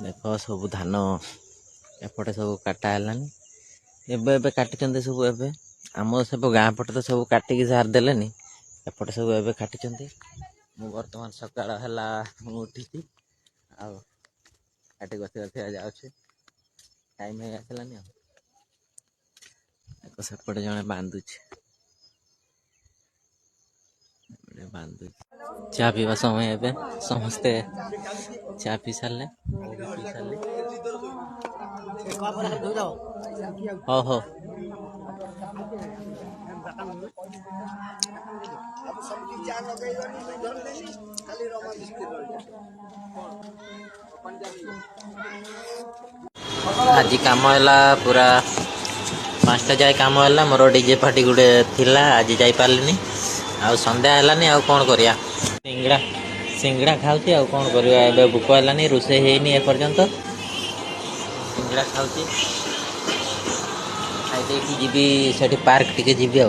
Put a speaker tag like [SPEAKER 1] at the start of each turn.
[SPEAKER 1] देख सब धान एपटे सब काटा है एबे काटी सब एबे आम सब गाँ पटे तो सब काटिकी सार देलेनी एपटे सब एबे काटी मु बर्तमान सकाळ है उठी काटी गथि गथि जाऊँ टाइम हो आसलानी सेपटे जड़े बांधु चा पीवा समय एबे समस्ते चा पी सारे हो हो आज काम है पूरा 5टा जाए काम है मोर डीजे पार्टी गुटे थिला आज जाई पारलिनी आ संध्या है आ कौन करिया सिंगड़ा सिंगड़ा खाऊची आ कौन करिया एबे भूक है रोसे हेनी एपर्यंत सिंगड़ा खाऊची खाई देकी जीवी सेठी पार्क टिके जीवी आ